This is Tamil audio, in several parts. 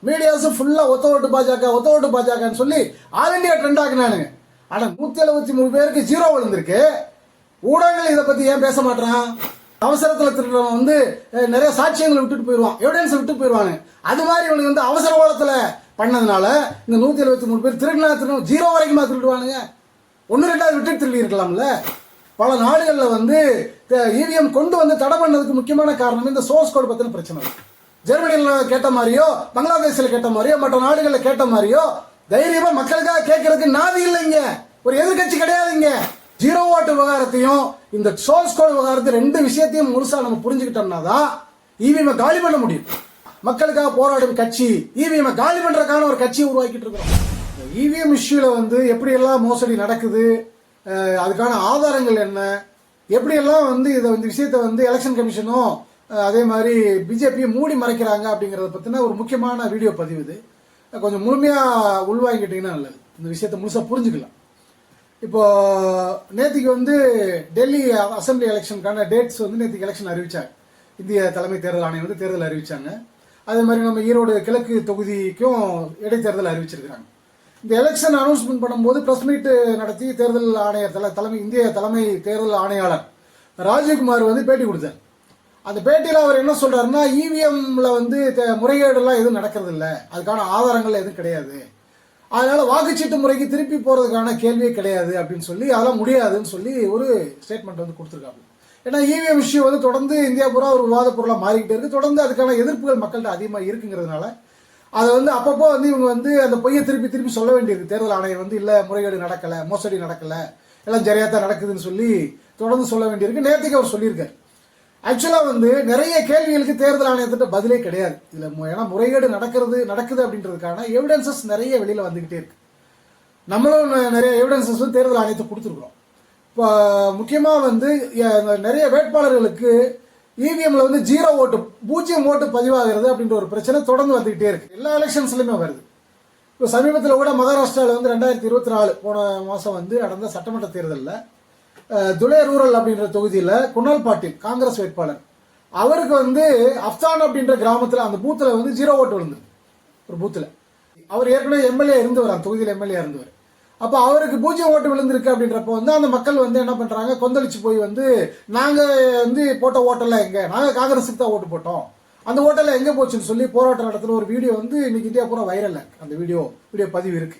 மீடியாஸும் ஃபுல்லாக ஒத்த ஓட்டு பாஜகன்னு சொல்லி ஆல் இண்டியா ட்ரெண்ட் ஆக்குனானுங்க. ஆனால் 173 பேருக்கு 0 விழுந்திருக்கு. ஊடகங்கள் இதை பற்றி ஏன் பேச மாட்டான்? அவசரத்தில் திருடுறவன் வந்து நிறைய சாட்சியங்களை விட்டுட்டு போயிடுவான், எவிடன்ஸ் விட்டு போயிடுவாங்க. அது மாதிரி இவனுக்கு வந்து அவசர கோலத்தில் பண்ணதுனால இந்த 173 பேர் திருடினா 0 வரைக்குமா திருடுவானுங்க? 1-2 விட்டு திருடி இருக்கலாம்ல. பல நாடுகளில் வந்து இவிஎம் கொண்டு வந்து தடை பண்ணதுக்கு முக்கியமான காரணம் இந்த சோர்ஸ் கோட் பற்றின பிரச்சனை. ஜெர்மனியில் கேட்ட மாதிரியோ, பங்களாதேஷில் கேட்ட மாதிரியோ, மற்ற நாடுகளில் கேட்ட மாதிரியோ தைரியமா மக்களுக்காக கேட்கறதுக்கு நாதி இல்லைங்க. ஒரு எதிர்கட்சி கிடையாதுங்க. 0 ஓட்டு விவகாரத்தையும் இந்த சோர்ஸ் கோட் விவகாரத்தையும் 2 விஷயத்தையும் முழுசா நம்ம புரிஞ்சுக்கிட்டோம்னா தான் இவிஎம் காலி பண்ண முடியும். மக்களுக்காக போராடும் கட்சி இவிஎம் காலி பண்றதுக்கான ஒரு கட்சியை உருவாக்கிட்டு இருக்கிறோம். இவிஎம் இஷ்யூல வந்து எப்படியெல்லாம் மோசடி நடக்குது, அதுக்கான ஆதாரங்கள் என்ன, எப்படியெல்லாம் வந்து இந்த விஷயத்தை வந்து எலெக்ஷன் கமிஷனும் அதே மாதிரி பிஜேபியும் மூடி மறைக்கிறாங்க அப்படிங்கிறத பற்றின ஒரு முக்கியமான வீடியோ பதிவு இது. கொஞ்சம் முழுமையாக உள்வாங்கிட்டீங்கன்னா நல்லது. இந்த விஷயத்தை முழுசாக புரிஞ்சுக்கலாம். இப்போ நேற்றுக்கு வந்து டெல்லி அசம்பிளி எலெக்ஷனுக்கான டேட்ஸ் வந்து நேற்றுக்கு எலெக்ஷன் அறிவிச்சாங்க. இந்திய தலைமை தேர்தல் ஆணையம் வந்து தேர்தல் அறிவிச்சாங்க. அதே மாதிரி நம்ம ஈரோடு கிழக்கு தொகுதிக்கும் இடைத்தேர்தல் அறிவிச்சிருக்கிறாங்க. இந்த எலெக்ஷன் அனௌன்ஸ்மெண்ட் பண்ணும்போது பிரஸ் மீட் நடத்தி தேர்தல் ஆணையர் இந்திய தலைமை தேர்தல் ஆணையாளர் ராஜீவ்குமார் வந்து பேட்டி கொடுத்தார். அந்த பேட்டியில் அவர் என்ன சொல்றாருன்னா, இவிஎம்ல வந்து முறைகேடுலாம் எதுவும் நடக்கிறது இல்லை, அதுக்கான ஆதாரங்கள் எதுவும் கிடையாது, அதனால வாக்குச்சீட்டு முறைக்கு திருப்பி போறதுக்கான கேள்வியே கிடையாது அப்படின்னு சொல்லி அதெல்லாம் முடியாதுன்னு சொல்லி ஒரு ஸ்டேட்மெண்ட் வந்து கொடுத்துருக்காங்க. ஏன்னா இவிஎம் இஷ்யூ வந்து தொடர்ந்து இந்தியா பூரா ஒரு விவாத பொருளாக மாறிக்கிட்டே இருக்கு. தொடர்ந்து அதுக்கான எதிர்ப்புகள் மக்கள்கிட்ட அதிகமாக இருக்குங்கிறதுனால அதை வந்து அப்பப்போ வந்து இவங்க வந்து அந்த பொய்யை திருப்பி சொல்ல வேண்டியிருக்கு. தேர்தல் ஆணையம் வந்து இல்லை முறைகேடு நடக்கலை, மோசடி நடக்கலை, எல்லாம் சரியாத்தான் நடக்குதுன்னு சொல்லி தொடர்ந்து சொல்ல வேண்டியிருக்கு. நேற்றுக்கு அவர் சொல்லியிருக்காரு. ஆக்சுவலாக வந்து நிறைய கேள்விகளுக்கு தேர்தல் ஆணையத்திட்ட பதிலே கிடையாது இதில். ஏன்னா முறைகேடு நடக்குது அப்படின்றதுக்கான எவிடன்சஸ் நிறைய வெளியில் வந்துக்கிட்டே இருக்கு. நம்மளும் நிறைய எவிடன்சஸ் வந்து தேர்தல் ஆணையத்தை கொடுத்துருக்குறோம். இப்போ முக்கியமாக வந்து நிறைய வேட்பாளர்களுக்கு இவிஎம்ல வந்து 0 ஓட்டு 0 ஓட்டு பதிவாகிறது அப்படின்ற ஒரு பிரச்சனை தொடர்ந்து வந்துகிட்டே இருக்கு. எல்லா எலெக்ஷன்ஸ்லையுமே வருது. இப்போ சமீபத்தில் கூட மகாராஷ்டிராவில் வந்து 2024 போன மாதம் வந்து நடந்த சட்டமன்ற தேர்தலில் துலே ரூரல் அப்படின்ற தொகுதியில் குணால் பாட்டீல் காங்கிரஸ் வேட்பாளர், அவருக்கு வந்து அப்தான் அப்படின்ற கிராமத்தில் அந்த பூத்தில் வந்து 0 ஓட்டு விழுந்தது. ஒரு பூத்தில் அவர் ஏற்கனவே எம்எல்ஏ இருந்தவர், அந்த தொகுதியில் எம்எல்ஏ இருந்தவர். அப்போ அவருக்கு 0 ஓட்டு விழுந்திருக்கு அப்படின்றப்போ வந்து அந்த மக்கள் வந்து என்ன பண்ணுறாங்க, கொந்தளிச்சு போய் வந்து நாங்கள் வந்து போட்ட ஓட்டெல்லாம் எங்கே, நாங்கள் காங்கிரஸுக்கு தான் ஓட்டு போட்டோம், அந்த ஓட்டெல்லாம் எங்கே போச்சுன்னு சொல்லி போராட்டம் நடத்துகிற ஒரு வீடியோ வந்து இன்னைக்கு இந்தியா பூரா வைரல் ஆக்கு. அந்த வீடியோ பதிவு இருக்கு.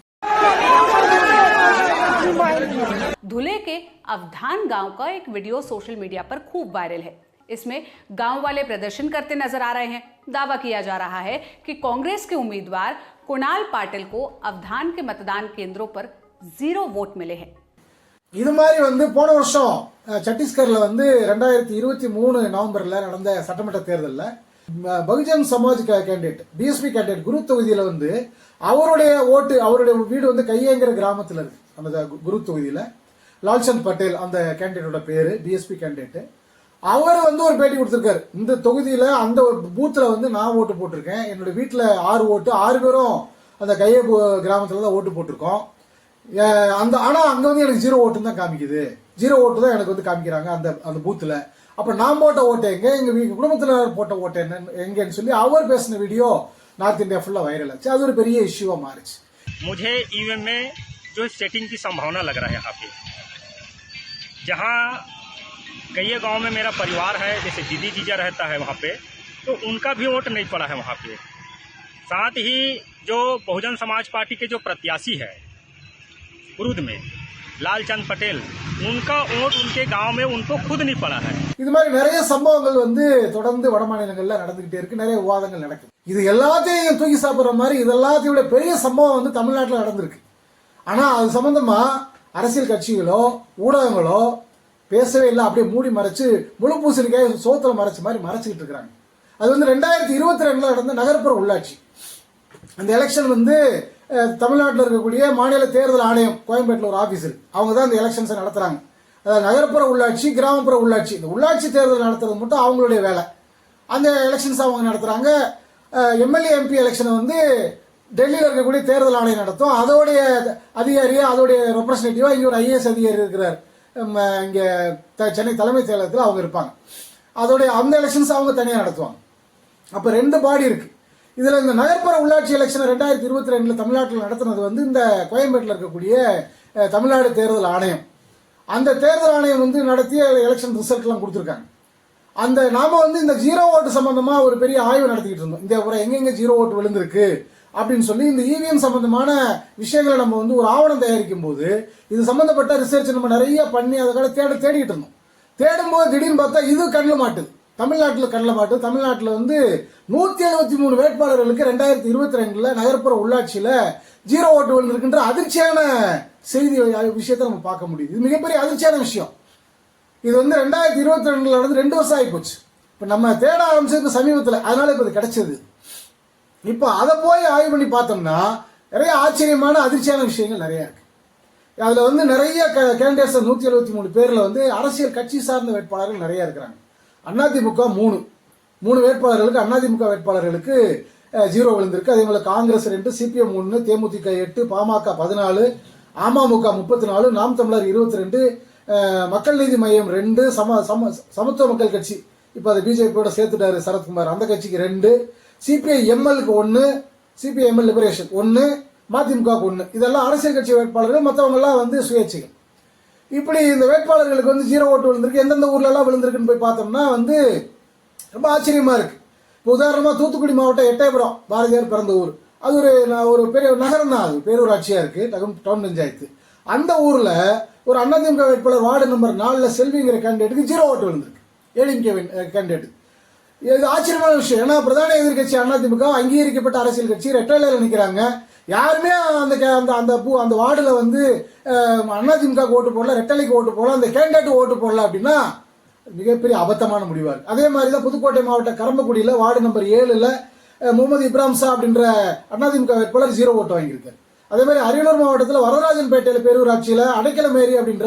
धुले के अवधान गांव का एक वीडियो सोशल मीडिया पर खूब वायरल है। इसमें गांव वाले प्रदर्शन करते नजर आ रहे हैं। दावा किया जा रहा है कि कांग्रेस के उम्मीदवार कुणाल पाटिल को अवधान के मतदान केंद्रों पर 0 वोट मिले हैं। இது மாதிரி வந்து போன வருஷம் சத்தீஸ்கர்ல வந்து 2023 நவம்பர்ல நடந்த சட்டமன்ற தேர்தலில் Bahujan Samaj candidate BSP candidate குரு தொகுதியில் வந்து அவருடைய வீடு வந்து கையேங்கிற கிராமத்தில் இருக்கு. அந்த குரு தொகுதியில் லால்சந்த் பட்டேல் அந்த கேண்டிடேட்டோட பேரு, பிஎஸ்பி கேண்டிடேட். அவர் வந்து ஒரு பேட்டி கொடுத்திருக்காரு. இந்த தொகுதியில் அந்த பூத்தில் வந்து நான் ஓட்டு போட்டிருக்கேன், என்னோட வீட்டில் 6 ஓட்டு, 6 பேரும் அந்த கையே கிராமத்தில் தான் ஓட்டு போட்டிருக்கோம். ஆனால் அங்கே வந்து எனக்கு 0 ஓட்டுன்னு தான் காமிக்குது, 0 ஓட்டு தான் எனக்கு வந்து காமிக்கிறாங்க அந்த பூத்தில். அப்போ நான் போட்ட ஓட்டு எங்கே, எங்கள் குடும்பத்தில் போட்ட ஓட்டு எங்கன்னு சொல்லி அவர் பேசின வீடியோ நார்த் இந்தியா ஃபுல்லாக வைரல் ஆச்சு. அது ஒரு பெரிய இஷ்யூவாக மாறிச்சு. मुझे ईवीएम में जो सेटिंग की संभावना लग रहा है यहाँ पे, जहाँ कई गांव में मेरा परिवार है, जैसे दीदी जीजा रहता है वहाँ पे, तो उनका भी वोट नहीं पड़ा है वहाँ पे। साथ ही जो बहुजन समाज पार्टी के जो प्रत्याशी है कुरुद में लालचंद पटेल, उनका वोट उनके गांव में उनको खुद नहीं पड़ा है। இது மாதிரி நிறைய சம்பவங்கள் வந்து தொடர்ந்து வட மாநிலங்கள்ல நடந்துகிட்டே இருக்கு. நிறைய விவாதங்கள் நடக்குது. இது எல்லாத்தையும் தூக்கி சாப்பிடுற மாதிரி இது எல்லாத்தையும் விட பெரிய சம்பவம் வந்து தமிழ்நாட்டில் நடந்திருக்கு. ஆனா அது சம்பந்தமா அரசியல் கட்சிகளோ ஊடகங்களோ பேசவே இல்லை. அப்படியே மூடி மறைச்சு முழு பூசணிக்காய் சோத்துல மறைச்ச மாதிரி மறைச்சிக்கிட்டு இருக்கிறாங்க. அது வந்து 2022 நடந்த நகர்ப்புற உள்ளாட்சி அந்த எலெக்ஷன் வந்து தமிழ்நாட்டில் இருக்கக்கூடிய மாநில தேர்தல் ஆணையம் கோயம்பேட்டில் ஒரு ஆஃபீஸ் இருக்கு. அவங்க தான் இந்த எலெக்ஷன்ஸை நடத்துறாங்க. அதாவது நகர்ப்புற உள்ளாட்சி, கிராமப்புற உள்ளாட்சி, இந்த உள்ளாட்சி தேர்தல் நடத்துறது மட்டும் அவங்களுடைய வேலை. அந்த எலெக்ஷன்ஸ் அவங்க நடத்துறாங்க. எம்எல்ஏ எம்பி எலெக்ஷனை வந்து டெல்லியில் இருக்கக்கூடிய தேர்தல் ஆணையம் நடத்தும். அதோடைய அதிகாரியாக அதோடைய ரெப்ரஸன்டேட்டிவாக இங்கே ஒரு ஐஏஎஸ் அதிகாரி இருக்கிறார். இங்கே சென்னை தலைமை செயலகத்தில் அவங்க இருப்பாங்க. அதோடைய அந்த எலெக்ஷன்ஸ் அவங்க தனியாக நடத்துவாங்க. அப்போ 2 பாடி இருக்கு. இதில் இந்த நகர்ப்புற உள்ளாட்சி எலெக்ஷன் 2022 தமிழ்நாட்டில் நடத்தினது வந்து இந்த கோயம்பேட்டில் இருக்கக்கூடிய தமிழ்நாடு தேர்தல் ஆணையம். அந்த தேர்தல் ஆணையம் வந்து நடத்திய எலெக்ஷன் ரிசல்ட்லாம் கொடுத்துருக்காங்க. அந்த நாம வந்து இந்த ஜீரோ ஓட்டு சம்பந்தமா ஒரு பெரிய ஆய்வு நடத்திக்கிட்டு இருந்தோம். இந்த முறை எங்கெங்க ஜீரோ ஓட்டு விழுந்திருக்கு அப்படின்னு சொல்லி இந்த இவிஎம் சம்பந்தமான விஷயங்களை நம்ம வந்து ஒரு ஆவணம் தயாரிக்கும் போது இது சம்பந்தப்பட்ட ரிசர்ச் நம்ம நிறைய பண்ணி அதை தேடிட்டு இருந்தோம். தேடும்போது திடீர்னு பார்த்தா இது கண்ணில் மாட்டுது. தமிழ்நாட்டில் கண்ணில் மாட்டுது. தமிழ்நாட்டில் வந்து 173 வேட்பாளர்களுக்கு 2022 நகர்ப்புற உள்ளாட்சியில் ஜீரோ ஓட்டு விழுந்திருக்குன்ற அதிர்ச்சியான செய்தி விஷயத்தை நம்ம பார்க்க முடியுது. இது மிகப்பெரிய அதிர்ச்சியான விஷயம். இது வந்து 2022 நடந்து 2 வருஷம் ஆகி போச்சு. இப்போ நம்ம தேட ஆரம்பிச்சது சமீபத்தில், அதனால இப்போ இது கிடைச்சது. இப்போ அதை போய் ஆய்வு பண்ணி பார்த்தோம்னா நிறைய ஆச்சரியமான அதிர்ச்சியான விஷயங்கள் நிறைய இருக்கு. அதில் வந்து நிறைய கேண்டிடேட்ஸ் 173 பேரில் வந்து அரசியல் கட்சி சார்ந்த வேட்பாளர்கள் நிறைய இருக்கிறாங்க. அதிமுக 3 வேட்பாளர்களுக்கு, அதிமுக வேட்பாளர்களுக்கு ஜீரோ விழுந்திருக்கு. அதே போல காங்கிரஸ் 2, சிபிஎம் 1, தேமுதிக 8, பாமக 14, அமமுக 34, நாம் தமிழர் 22, மக்கள் நீதி மையம் 2, சமத்துவ மக்கள் கட்சி இப்போ அதை பிஜேபியோட சேர்த்துட்டாரு சரத்குமார், அந்த கட்சிக்கு 2, சிபிஐ எம்எல்க்கு 1, சிபிஐ எம்எல் லிபரேஷன் 1, மதிமுக 1. இதெல்லாம் அரசியல் கட்சி வேட்பாளர்கள், மற்றவங்கெல்லாம் வந்து சுயேட்சைகள். இப்படி இந்த வேட்பாளர்களுக்கு வந்து ஜீரோ ஓட்டு விழுந்திருக்கு. எந்தெந்த ஊர்ல எல்லாம் விழுந்திருக்குன்னு போய் பார்த்தோம்னா வந்து ரொம்ப ஆச்சரியமா இருக்கு. இப்போ உதாரணமாக தூத்துக்குடி மாவட்டம் எட்டயபுரம் பாரதியார் பிறந்த ஊர். அது ஒரு பெரிய நகரம் தான், அது பேரூராட்சியா இருக்கு, டவுன் பஞ்சாயத்து. அந்த ஊர்ல ஒரு அதிமுக வேட்பாளர் வார்டு நம்பர் 4 செல்விங்கிற கேண்டிடேட்டுக்கு ஜீரோ ஓட்டு விழுந்திருக்கு. ஏடிஎம்கே கேண்டிடேட். இது ஆச்சரியமான விஷயம். ஏன்னா பிரதான எதிர்கட்சி அதிமுக அங்கீகரிக்கப்பட்ட அரசியல் கட்சி ரெட்டையில நிற்கிறாங்க. யாருமே அந்த வார்டுல வந்து அதிமுக ஓட்டு போடல, ரெட்டலைக்கு ஓட்டு போடல, அந்த கேண்டிடேட் ஓட்டு போடல அப்படின்னா மிகப்பெரிய அபத்தமான முடிவா இருக்கு. அதே மாதிரி தான் புதுக்கோட்டை மாவட்டம் கரம்பக்குடியில் வார்டு நம்பர் 7 முகமது இப்ராஹிம் ஷா அப்படின்ற அதிமுக வேட்பாளர் ஜீரோ ஓட்டு வாங்கியிருக்காரு. அதே மாதிரி அரியலூர் மாவட்டத்தில் வரதராஜன்பேட்டையில் பேரூராட்சியில் அடைக்கலமேரி அப்படின்ற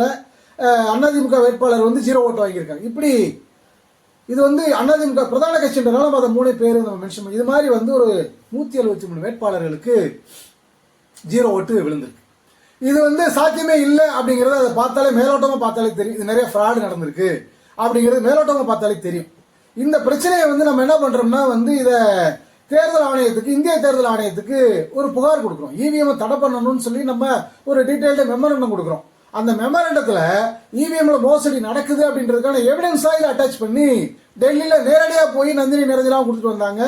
அதிமுக வேட்பாளர் வந்து ஜீரோ ஓட்டு வாங்கியிருக்காங்க. இப்படி இது வந்து அதிமுக பிரதான கட்சின்றனால அதை 3 பேர் நம்ம மென்ஷன் பண்ணி, இது மாதிரி வந்து ஒரு 173 வேட்பாளர்களுக்கு ஜீரோ ஓட்டு விழுந்திருக்கு. இது வந்து சாத்தியமே இல்லை அப்படிங்கிறது அதை பார்த்தாலே மேலோட்டமாக பார்த்தாலே தெரியும். இது நிறைய ஃப்ராடு நடந்திருக்கு அப்படிங்கிறது மேலோட்டமாக பார்த்தாலே தெரியும். இந்த பிரச்சனையை வந்து நம்ம என்ன பண்றோம்னா வந்து இதை தேர்தல் ஆணையத்துக்கு, இந்திய தேர்தல் ஆணையத்துக்கு ஒரு புகார் கொடுக்குறோம். இவிஎம் தடை பண்ணணும்னு சொல்லி நம்ம ஒரு டீட்டெயில்டு மெமரண்டம் கொடுக்குறோம். அந்த மெமரண்டத்தில் இவிஎம்ல மோசடி நடக்குது அப்படின்றதுக்கான எவிடன்ஸா இதை அட்டாச் பண்ணி டெல்லியில் நேரடியாக போய் நந்தினி நிரஞ்சனாவும் கொடுத்துட்டு வந்தாங்க.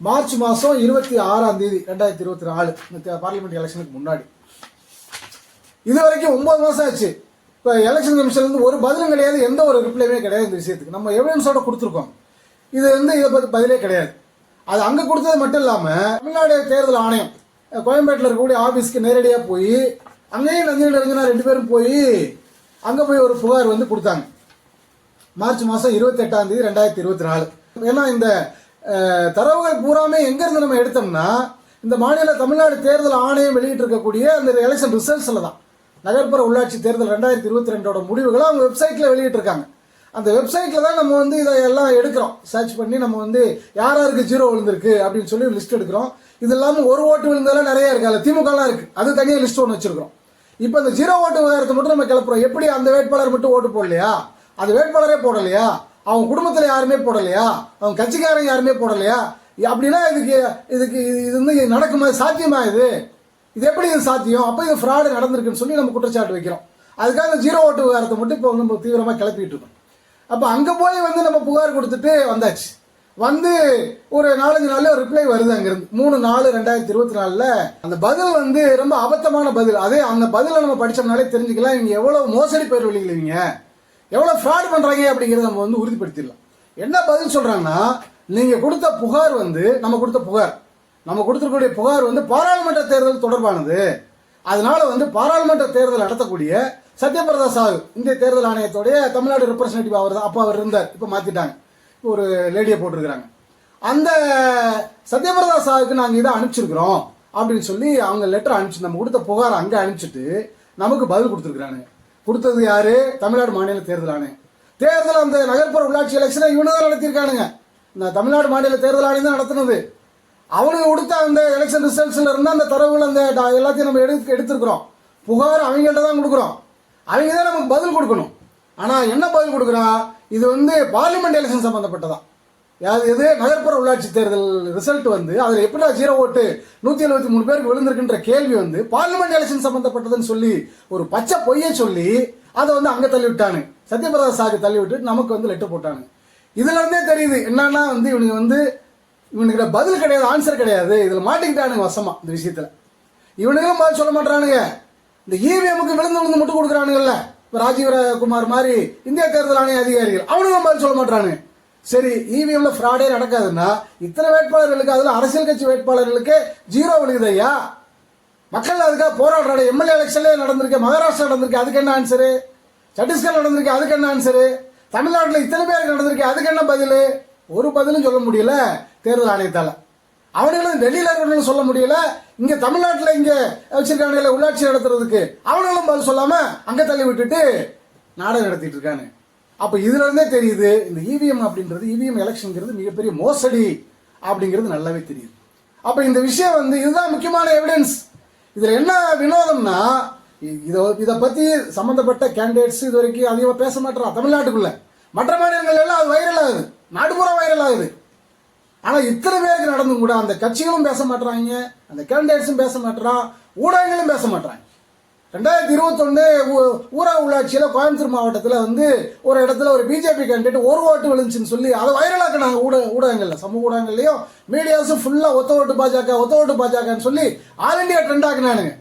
மார்ச் மாதம் 26ஆம் தேதி 2024 பார்லிமெண்ட் எலெக்ஷனுக்கு முன்னாடி. இது வரைக்கும் 9 மாசம் ஆச்சு. இப்போ எலெக்ஷன் கமிஷன்ல இருந்து ஒரு பதிலும் கிடையாது, எந்த ஒரு ரிப்ளைமே கிடையாது. இந்த விஷயத்துக்கு நம்ம எவிடன்ஸோட கொடுத்துருக்கோம். இது வந்து இதை பற்றி பதிலே கிடையாது. அது அங்கே கொடுத்தது மட்டும் இல்லாமல் தமிழ்நாடு தேர்தல் ஆணையம் கோயம்பேட்டில் இருக்கக்கூடிய ஆஃபீஸ்க்கு நேரடியாக போய் அங்கேயும் நந்தினி நிரஞ்சனா 2 பேரும் போய் அங்கே போய் ஒரு புகார் வந்து கொடுத்தாங்க. மார்ச் மாதம் 28ஆம் தேதி 2024. ஏன்னா இந்த தரவுகள் பூராமே எங்கேருந்து நம்ம எடுத்தோம்னா இந்த மாநில தமிழ்நாடு தேர்தல் ஆணையம் வெளியிட்டு இருக்கக்கூடிய அந்த எலெக்ஷன் ரிசல்ட்ஸில் தான் நகர்ப்புற உள்ளாட்சி தேர்தல் 2022 முடிவுகளை அவங்க வெப்சைட்டில் வெளியிட்டு இருக்காங்க. அந்த வெப்சைட்டில் தான் நம்ம வந்து இதை எல்லாம் எடுக்கிறோம். சர்ச் பண்ணி நம்ம வந்து யாருக்கு ஜீரோ விழுந்திருக்கு அப்படின்னு சொல்லி லிஸ்ட் எடுக்கிறோம். இது இல்லாமல் ஒரு ஓட்டு விழுந்ததெல்லாம் நிறைய இருக்கு. அதில் திமுகலாம் இருக்கு, அது தனியாக லிஸ்ட் ஒன்று வச்சிருக்கிறோம். இப்போ இந்த ஜீரோ ஓட்டு விவகாரத்தை மட்டும் நம்ம கிளப்புறோம். எப்படி அந்த வேட்பாளர் மட்டும் ஓட்டு போடலையா, அது வேட்பாளரே போடலையா, அவங்க குடும்பத்தில் யாருமே போடலையா, அவங்க கட்சிக்காரங்க யாருமே போடலையா, அப்படின்னா இது வந்து நடக்குமா, சாத்தியமா இது எப்படி இது சாத்தியம்? அப்போ இது ஃப்ராடு நடந்திருக்குன்னு சொல்லி நம்ம குற்றச்சாட்டு வைக்கிறோம். அதுக்காக ஜீரோ ஓட்டு விவகாரத்தை மட்டும் இப்போ நம்ம தீவிரமாக கிளப்பிட்டு இருக்கோம். அப்போ அங்கே போய் வந்து நம்ம புகார் கொடுத்துட்டு வந்தாச்சு. வந்து ஒரு 4-5 நாள்ல ஒரு ரிப்ளை வருது அங்கிருந்து. 3/4/2024 அந்த பதில் வந்து ரொம்ப அபத்தமான பதில். அதே அந்த பதிலை நம்ம படிச்சோம்னாலே தெரிஞ்சுக்கலாம் இவங்க எவ்வளவு மோசடி பேர் வெளியிடுவீங்க, எவ்வளவு ஃப்ராட் பண்றாங்க அப்படிங்கிறத நம்ம வந்து உறுதிப்படுத்திடலாம். என்ன பதில் சொல்றாங்கன்னா, நீங்க கொடுத்த புகார் வந்து நம்ம கொடுத்திருக்கக்கூடிய புகார் வந்து பாராளுமன்ற தேர்தல் தொடர்பானது. அதனால வந்து பாராளுமன்ற தேர்தல் நடத்தக்கூடிய சத்யபிரதா சாஹூ இந்திய தேர்தல் ஆணையத்துடைய தமிழ்நாடு ரெப்ரசன்டேட்டிவ் அவர் தான். அப்போ அவர் இருந்தார், இப்போ மாத்திட்டாங்க, ஒரு லேடியை போட்டிருக்கிறாங்க. அந்த சத்யபிரதா சாஹூக்கு நாங்கள் இதை அனுப்பிச்சிருக்கிறோம் அப்படின்னு சொல்லி அவங்க லெட்டர் அனுப்பிச்சு நம்ம கொடுத்த புகார் அங்கே அனுப்பிச்சிட்டு நமக்கு பதில் கொடுத்துருக்குறாங்க. கொடுத்தது யாரு? தமிழ்நாடு மாநில தேர்தல் ஆணையம். தேர்தல் அந்த நகர்ப்புற உள்ளாட்சி எலெக்ஷனை இவனு தான் நடத்தியிருக்கானுங்க. இந்த தமிழ்நாடு மாநில தேர்தல் ஆணையம் தான் நடத்தினது. அவனுக்கு கொடுத்த அந்த எலெக்ஷன் ரிசல்ட்ஸ்ல இருந்து அந்த தரவுகள் அந்த எல்லாத்தையும் நம்ம எடுத்துருக்கிறோம். புகார் அவங்கள்ட்ட தான் கொடுக்குறோம். அவங்க தான் நமக்கு பதில் கொடுக்கணும். ஆனால் என்ன பதில் கொடுக்குறான்? இது வந்து பார்லிமெண்ட் எலெக்ஷன் சம்பந்தப்பட்டதான். எது நகர்ப்புற உள்ளாட்சி தேர்தல் ரிசல்ட் வந்து அதில் எப்படிடா 0 ஓட்டு 173 பேருக்கு விழுந்திருக்குன்ற கேள்வி வந்து பார்லிமெண்ட் எலெக்ஷன் சம்பந்தப்பட்டதுன்னு சொல்லி ஒரு பச்சை பொய்யை சொல்லி அதை வந்து அங்கே தள்ளி விட்டானு, சத்யபிரதா சாகு தள்ளி விட்டு நமக்கு வந்து லெட்டர் போட்டானு. இதுல இருந்தே தெரியுது என்னன்னா வந்து இவனுக்கு பதில் கிடையாது, ஆன்சர் கிடையாது. இதில் மாட்டிக்கிட்டானுங்க வசமா இந்த விஷயத்தில். இவனுங்களும் பதில் சொல்ல மாட்டானுங்க. இந்த இவிஎம்முக்கு விழுந்து மட்டும் கொடுக்குறானுங்கல்ல, இப்போ ராஜீவ் குமார் மாதிரி இந்திய தேர்தல் ஆணைய அதிகாரிகள், அவனுங்களும் பதில் சொல்ல மாட்டானுங்க. சரி, இவிஎம்ல ஃப்ராடே நடக்காதுன்னா இத்தனை வேட்பாளர்களுக்கு, அதில் அரசியல் கட்சி வேட்பாளர்களுக்கு 0 விழுகுது ஐயா. மக்கள் அதுக்காக போராடுறாங்க. எம்எல்ஏ எலெக்ஷன்ல நடந்திருக்கு, மகாராஷ்டிரா நடந்திருக்கு, அதுக்கு என்ன ஆன்சரு? சத்தீஸ்கர் நடந்திருக்கு, அதுக்கு என்ன ஆன்சரு? தமிழ்நாட்டில் இத்தனை பேருக்கு நடந்திருக்கு, அதுக்கு என்ன பதில்? ஒரு பதிலும் சொல்ல முடியல தேர்தல் ஆணையத்தால. அவனுங்களும் டெல்லியில இருக்கணும்னு சொல்ல முடியல, இங்க தமிழ்நாட்டில் இங்க வச்சிருக்கானுங்களே உள்ளாட்சி நடத்துறதுக்கு, அவனுங்களும் பதில் சொல்லாம அங்க தள்ளி விட்டுட்டு நாடகம் நடத்திட்டு இருக்கானு. அப்ப இதுல இருந்தே தெரியுது இந்த இவிஎம் அப்படின்றது, இவிஎம் எலெக்ஷன்ங்கிறது மிகப்பெரிய மோசடி அப்படிங்கிறது நல்லாவே தெரியுது. அப்ப இந்த விஷயம் வந்து இதுதான் முக்கியமான எவிடன்ஸ். இதுல என்ன வினோதம்னா, இதை பத்தி சம்பந்தப்பட்ட கேண்டிடேட்ஸ் இது வரைக்கும் அதிகமா பேச மாட்டான். தமிழ்நாட்டுக்குள்ள மற்ற மாநிலங்கள் எல்லாம் அது வைரல் ஆகுது, நாடுபுற வைரல் ஆகுது. ஆனா இத்தனை பேருக்கு நடந்தும் கூட அந்த கட்சிகளும் பேச மாட்டாங்க, அந்த கேண்டிடேட்ஸும் பேச மாட்டான், ஊடகங்களும் பேச மாட்டாங்க. 2021 ஊரக உள்ளாட்சியில கோயம்புத்தூர் மாவட்டத்தில் வந்து ஒரு இடத்துல ஒரு பிஜேபி கேண்டிடேட் 1 ஓட்டு விழுந்துச்சுன்னு சொல்லி அதை வைரலாக்குனாங்க ஊடகங்கள்ல, சமூக ஊடகங்கள்லயும் மீடியாஸும் ஃபுல்லா ஒத்த ஓட்டு பாஜகன்னு சொல்லி ஆல் இண்டியா ட்ரெண்ட் ஆக்குனானுங்க.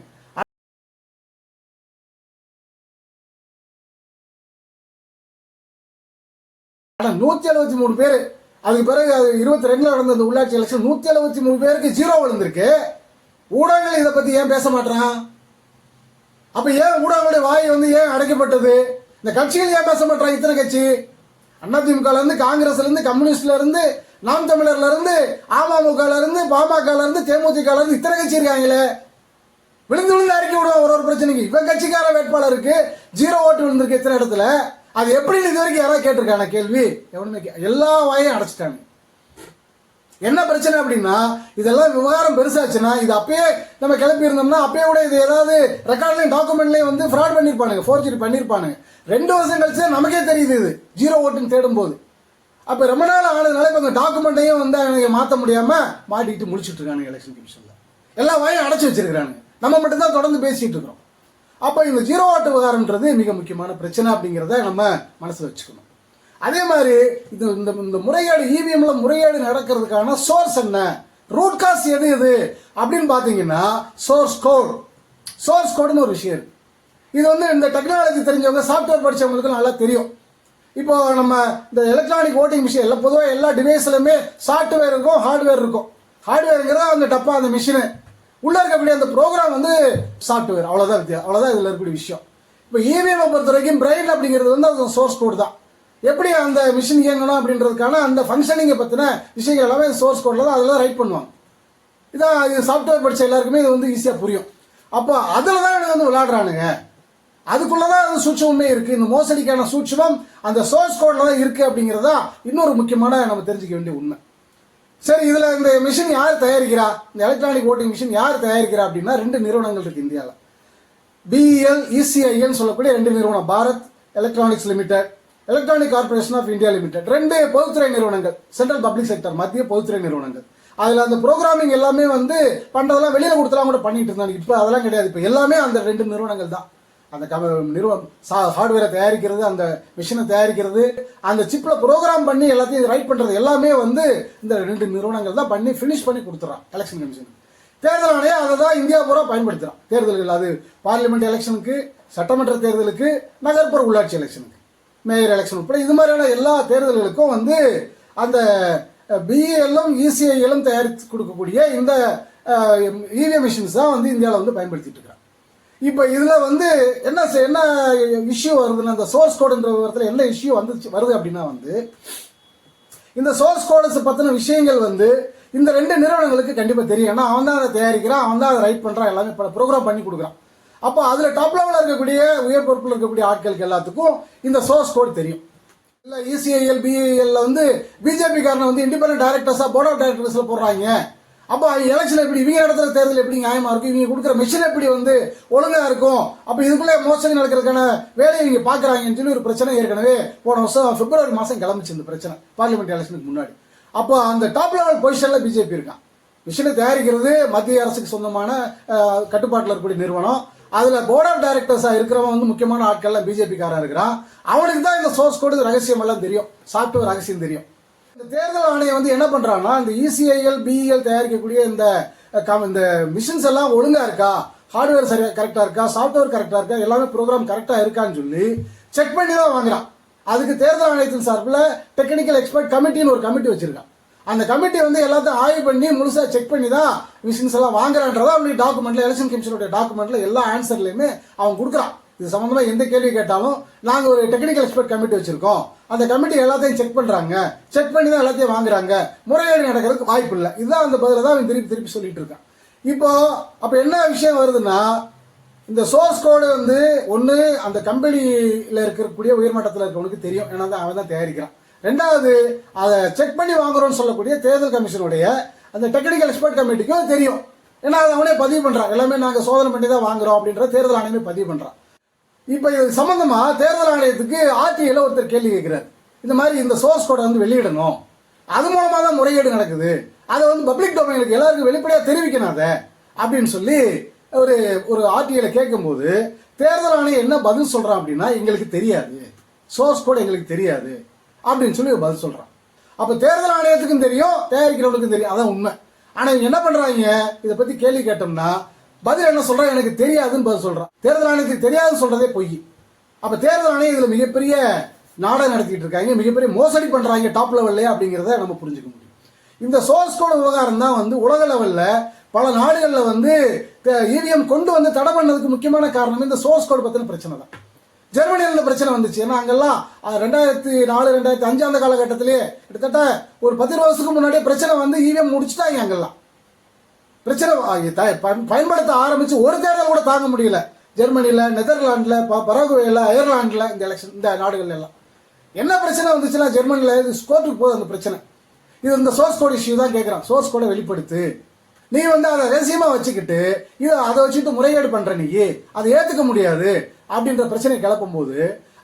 173 பேர், அதுக்கு பிறகு 22 நடந்த அந்த உள்ளாட்சி எலெக்ஷன் 173 பேருக்கு 0 விழுந்திருக்கு. ஊடகங்கள் இதை பத்தி ஏன் பேச மாட்டான்? அப்ப ஏன் ஊடகங்களுடைய வாய் வந்து ஏன் அடைக்கப்பட்டது? இந்த கட்சிகள் ஏன் பேச மாட்டாங்க? இத்தனை கட்சி, அதிமுக இருந்து, காங்கிரஸ்ல இருந்து, கம்யூனிஸ்ட்ல இருந்து, நாம் தமிழர்ல இருந்து, அமமுக இருந்து, பாமக இருந்து, தேமுதிக இருந்து இத்தனை கட்சி இருக்காங்களே, விழுந்து அறிக்கை விடுவான் ஒரு பிரச்சனைக்கு. இவன் கட்சிக்கார வேட்பாளருக்கு 0 ஓட்டு விழுந்திருக்கு இத்தனை இடத்துல. அது எப்படின்னு இது வரைக்கும் யாராவது கேட்டிருக்கான கேள்வி? எவனுமே எல்லா வாயும் அடைச்சிட்டாங்க. என்ன பிரச்சனை அப்படின்னா, இதெல்லாம் விவகாரம் பெருசாச்சுன்னா இது அப்பயே நம்ம கிளப்பி இருந்தோம்னா அப்பயே கூட இது ஏதாவது ரெக்கார்ட்லையும் டாக்குமெண்ட்லையும் வந்து ஃப்ராட் பண்ணிருப்பானுங்க, ஃபோர்ஜரி பண்ணிருப்பானுங்க. 2 வருஷம் கழிச்சு நமக்கே தெரியுது இது 0 ஓட்டுன்னு தேடும் போது. அப்ப ரொம்ப நாள் ஆனதுனால இப்ப அந்த டாக்குமெண்ட்டையும் வந்து அவங்க மாற்ற முடியாம மாட்டிட்டு முடிச்சுட்டு இருக்காங்க எலெக்ஷன் கமிஷன்ல. எல்லா வாயும் அடைச்சு வச்சிருக்காங்க. நம்ம மட்டும்தான் தொடர்ந்து பேசிட்டு இருக்கிறோம். அப்ப இந்த 0 ஓட்டு விவகாரம்ன்றது மிக முக்கியமான பிரச்சனை அப்படிங்கிறத நம்ம மனசுல வச்சுக்கணும். அதே மாதிரி இந்த முறைகேடு, இவிஎம்ல முறைகேடு நடக்கிறதுக்கான சோர்ஸ் என்ன, ரூட் காஸ் எது அப்படின்னு பாத்தீங்கன்னா சோர்ஸ் கோடுன்னு ஒரு விஷயம் இருக்கு. இது வந்து இந்த டெக்னாலஜி தெரிஞ்சவங்க, சாஃப்ட்வேர் படிச்சவங்களுக்கு நல்லா தெரியும். இப்போ நம்ம இந்த எலக்ட்ரானிக் ஓட்டிங் மிஷின் எல்லாம் பொதுவாக எல்லா டிவைஸ்லுமே சாஃப்ட்வேர் இருக்கும், ஹார்ட்வேர் இருக்கும். ஹார்ட்வேருங்கிறதா அந்த டப்பா, அந்த மிஷினு உள்ள இருக்கக்கூடிய அந்த ப்ரோக்ராம் வந்து சாஃப்ட்வேர், அவ்வளவுதான் அவ்வளவுதான் இதுல இருக்கக்கூடிய விஷயம். இப்போ இவிஎம் பொறுத்த வரைக்கும் பிரெயின் அப்படிங்கிறது வந்து அது சோர்ஸ் கோடு தான். எப்படி அந்த மிஷின் இயங்கணும் அப்படின்றதுக்கான அந்த ஃபங்க்ஷனிங்கை பற்றின விஷயங்கள் எல்லாமே சோர்ஸ் கோடில் தான் அதெல்லாம் ரைட் பண்ணுவாங்க. இதான் இது சாஃப்ட்வேர் படித்த எல்லாருக்குமே இது வந்து ஈஸியாக புரியும். அப்போ அதில் தான் எனக்கு வந்து விளையாடுறானுங்க. அதுக்குள்ளதான் அது சூட்சமே இருக்கு. இந்த மோசடிக்கான சூட்சமம் அந்த சோர்ஸ் கோட்ல தான் இருக்கு அப்படிங்கிறதா இன்னொரு முக்கியமான நம்ம தெரிஞ்சுக்க வேண்டிய உண்மை. சரி, இதுல இந்த மிஷின் யார் தயாரிக்கிறா, இந்த எலக்ட்ரானிக் ஓட்டிங் மிஷின் யார் தயாரிக்கிறா அப்படின்னா 2 நிறுவனங்கள் இருக்கு இந்தியாவில். BEL, ECIL சொல்லக்கூடிய 2 நிறுவனம், Bharat electronics limited, electronic corporation of India limited, 2 பொதுத்துறை நிறுவனங்கள், சென்ட்ரல் பப்ளிக் செக்டர், மத்திய பொதுத்துறை நிறுவனங்கள். அதுல அந்த ப்ரோக்ராமிங் எல்லாமே வந்து பண்றதெல்லாம் வெளியில கொடுத்தலாம் கூட பண்ணிட்டு இருந்தாங்க. இப்ப அதெல்லாம் கிடையாது. இப்ப எல்லாமே அந்த 2 நிறுவனங்கள் தான். அந்த ஹார்ட்வேரை தயாரிக்கிறது, அந்த மிஷினை தயாரிக்கிறது, அந்த சிப்ல ப்ரோக்ராம் பண்ணி எல்லாத்தையும் ரைட் பண்றது எல்லாமே வந்து இந்த 2 நிறுவனங்கள் தான் பண்ணி பினிஷ் பண்ணி கொடுத்துறான் எலெக்ஷன் கமிஷன். தேர்தல் ஆணையம் அதை தான் இந்தியா பூரா பயன்படுத்துறான் தேர்தல்கள். அது பார்லிமெண்ட் எலெக்ஷனுக்கு, சட்டமன்ற தேர்தலுக்கு, நகர்ப்புற உள்ளாட்சி எலெக்ஷனுக்கு, மேயர் எலெக்ஷன் உட்பட இது மாதிரியான எல்லா தேர்தல்களுக்கும் வந்து அந்த BEL-ம் ECIL-ம் தயாரித்து கொடுக்கக்கூடிய இந்த இவிஎம் மிஷின்ஸ் தான் வந்து இந்தியாவில் வந்து பயன்படுத்திட்டு இருக்கிறாங்க. இப்போ இதுல வந்து என்ன இஷ்யூ வருதுன்னா, இந்த சோர்ஸ் கோடுன்ற விவரத்தில் என்ன இஷ்யூ வருது அப்படின்னா வந்து இந்த சோர்ஸ் கோட்ஸ் பத்தின விஷயங்கள் வந்து இந்த 2 நிறுவனங்களுக்கு கண்டிப்பா தெரியும். ஏன்னா அவன் தான் அதை தயாரிக்கிறான், அவன் தான் அதை ரைட் பண்றான், எல்லாமே ப்ரோக்ராம் பண்ணி கொடுக்குறான். அப்போ அதுல டாப் லெவலில் இருக்கக்கூடிய உயர் பொறுப்பில் இருக்கக்கூடிய ஆட்களுக்கு எல்லாத்துக்கும் இந்த சோர்ஸ் கோட் தெரியும். இல்ல ECIL, BEL வந்து பிஜேபி காரனை வந்து இண்டிபெண்டன்ட் டைரக்டர்ஸா, போர்ட் ஆஃப் டைரக்டர்ஸ்ல போடுறாங்க. அப்போ எலெக்ஷன் எப்படி, இவங்க இடத்துல தேர்தல் எப்படி நியாயமா இருக்கும், இவங்க கொடுக்குற மிஷின் எப்படி வந்து ஒழுங்கா இருக்கும், அப்ப இதுக்குள்ளே மோசடி நடக்கிறதுக்கான வேலையை இவங்க பாக்குறாங்கன்னு சொல்லி ஒரு பிரச்சனை ஏற்கனவே போன வருஷம் பிப்ரவரி மாசம் கிளம்பிச்சு இந்த பிரச்சனை பார்லிமெண்ட் எலெக்ஷனுக்கு முன்னாடி. அப்போ அந்த டாப் லெவல் பொசிஷன்ல பிஜேபி இருக்கான். மிஷினை தயாரிக்கிறது மத்திய அரசுக்கு சொந்தமான கட்டுப்பாட்டில் இருக்கக்கூடிய நிறுவனம். அதுல போர்ட் ஆஃப் டைரக்டர்ஸா இருக்கிறவன் வந்து முக்கியமான ஆட்கள்லாம் பிஜேபிக்காரா இருக்கிறான். அவனுக்கு தான் இந்த சோர்ஸ் கோடு ரகசியம் எல்லாம் தெரியும், சாஃப்ட்வேர் ரகசியம் தெரியும். இந்த தேர்தல் ஆணையம் வந்து என்ன பண்றான்னா, இந்த இசிஐஎல் பிஇஎல் தயாரிக்கக்கூடிய இந்த மிஷின்ஸ் எல்லாம் ஒழுங்கா இருக்கா, ஹார்ட்வேர் சரியா கரெக்டா இருக்கா, சாஃப்ட்வேர் கரெக்டா இருக்கா, எல்லாமே ப்ரோக்ராம் கரெக்டா இருக்கான்னு சொல்லி செக் பண்ணி தான் வாங்குறான். அதுக்கு தேர்தல் ஆணையத்தின் சார்பில் டெக்னிக்கல் எக்ஸ்பர்ட் கமிட்டின்னு ஒரு கமிட்டி வச்சிருக்கான். அந்த கமிட்டி வந்து எல்லாத்தையும் ஆய்வு பண்ணி முழுசா செக் பண்ணி தான் மிஷின்ஸ் எல்லாம் வாங்குறான்றதா அவனுடைய டாக்குமெண்ட்ல, எலெக்ஷன் கமிஷனுடைய டாக்குமெண்ட்ல எல்லா ஆன்சர்லயுமே அவன் கொடுக்குறான். இது சம்பந்தமா எந்த கேள்வி கேட்டாலும் நாங்க ஒரு டெக்னிக்கல் எக்ஸ்பர்ட் கமிட்டி வச்சிருக்கோம், அந்த கமிட்டி எல்லாத்தையும் செக் பண்றாங்க, செக் பண்ணி தான் எல்லாத்தையும் வாங்குறாங்க, முறைகேடு நடக்கிறதுக்கு வாய்ப்பு இல்லை. இதுதான் அந்த பதில தான் அவன் திருப்பி திருப்பி சொல்லிட்டு இருக்கான். இப்போ அப்ப என்ன விஷயம் வருதுன்னா, இந்த சோர்ஸ் கோடு வந்து ஒன்று அந்த கம்பெனியில் இருக்கக்கூடிய உயர்மட்டத்தில் இருக்கவனுக்கு தெரியும், ஏன்னா அவன் தான் தயாரிக்கிறான். ரெண்டாவது, அதை செக் பண்ணி வாங்குறோம்னு சொல்லக்கூடிய தேர்தல் கமிஷனுடைய அந்த டெக்னிக்கல் எக்ஸ்பர்ட் கமிட்டிக்கும் தெரியும், ஏன்னா அதை அவனே பதிவு பண்றான். எல்லாமே நாங்கள் சோதனை பண்ணி தான் வாங்குறோம் அப்படின்ற தேர்தல் ஆணையமே பதிவு பண்றான். இப்போ இது சம்பந்தமா தேர்தல் ஆணையத்துக்கு ஆர்டிஐல ஒருத்தர் கேள்வி கேட்கிறார். இந்த மாதிரி இந்த சோர்ஸ் கோடை வந்து வெளியிடணும், அது மூலமா தான் முறைகேடு நடக்குது, அதை வந்து பப்ளிக் டொமைனுக்கு எல்லாருக்கும் வெளிப்படையாக தெரிவிக்கணும் அதை அப்படின்னு சொல்லி ஒரு ஆர்டிஐல கேட்கும்போது தேர்தல் ஆணையம் என்ன பதில் சொல்றான் அப்படின்னா, எங்களுக்கு தெரியாது, சோர்ஸ் கோட் எங்களுக்கு தெரியாது அப்படின்னு சொல்லி பதில் சொல்றான். அப்ப தேர்தல் ஆணையத்துக்கும் தெரியும், தயாரிக்கிறவனுக்கும் தெரியும், அதான் உண்மை. ஆனா இவங்க என்ன பண்றாங்க, இதை பத்தி கேள்வி கேட்டோம்னா பதில் என்ன சொல்றான், எனக்கு தெரியாதுன்னு பதில் சொல்றான். தேர்தல் ஆணையத்துக்கு தெரியாதுன்னு சொல்றதே பொய். அப்ப தேர்தல் ஆணையம் இதுல மிகப்பெரிய நாடகம் நடத்திட்டு இருக்காங்க, மிகப்பெரிய மோசடி பண்றாங்க டாப் லெவல்ல அப்படிங்கிறத நம்ம புரிஞ்சுக்க முடியும். இந்த சோர்ஸ் கோட் விவகாரம் தான் வந்து உலக லெவல்ல பல நாடுகளில் வந்து இவிஎம் கொண்டு வந்து தடை பண்ணதுக்கு முக்கியமான காரணம் இந்த சோர்ஸ் கோட் பத்தின பிரச்சனை தான். ஜெர்மனியில் இந்த பிரச்சனை வந்துச்சு. ஏன்னா அங்கெல்லாம் 2004 2005 அந்த காலகட்டத்திலேயே கிட்டத்தட்ட ஒரு 10 வருஷத்துக்கு முன்னாடியே பிரச்சனை வந்து இவிஎம் முடிச்சுட்டாங்க. அங்கெல்லாம் பிரச்சனை பயன்படுத்த ஆரம்பிச்சு ஒரு தேர்தல் கூட தாங்க முடியல. ஜெர்மனியில், நெதர்லாண்டில், பராகுவேல, அயர்லாண்டில், இந்த எலெக்ஷன் இந்த நாடுகள் எல்லாம் என்ன பிரச்சனை வந்துச்சுன்னா, ஜெர்மனியில் இது கோர்ட்டுக்கு போகுது அந்த பிரச்சனை. இது இந்த சோர்ஸ் கோட் இஷ்யூ தான் கேட்குறான். சோர்ஸ் கோடை வெளிப்படுத்து, நீ வந்து அதை ரகசியமா வச்சுக்கிட்டு அதை வச்சுட்டு முறைகேடு பண்ற, நீ அதை ஏத்துக்க முடியாது அப்படின்ற பிரச்சனையை கிளப்பும் போது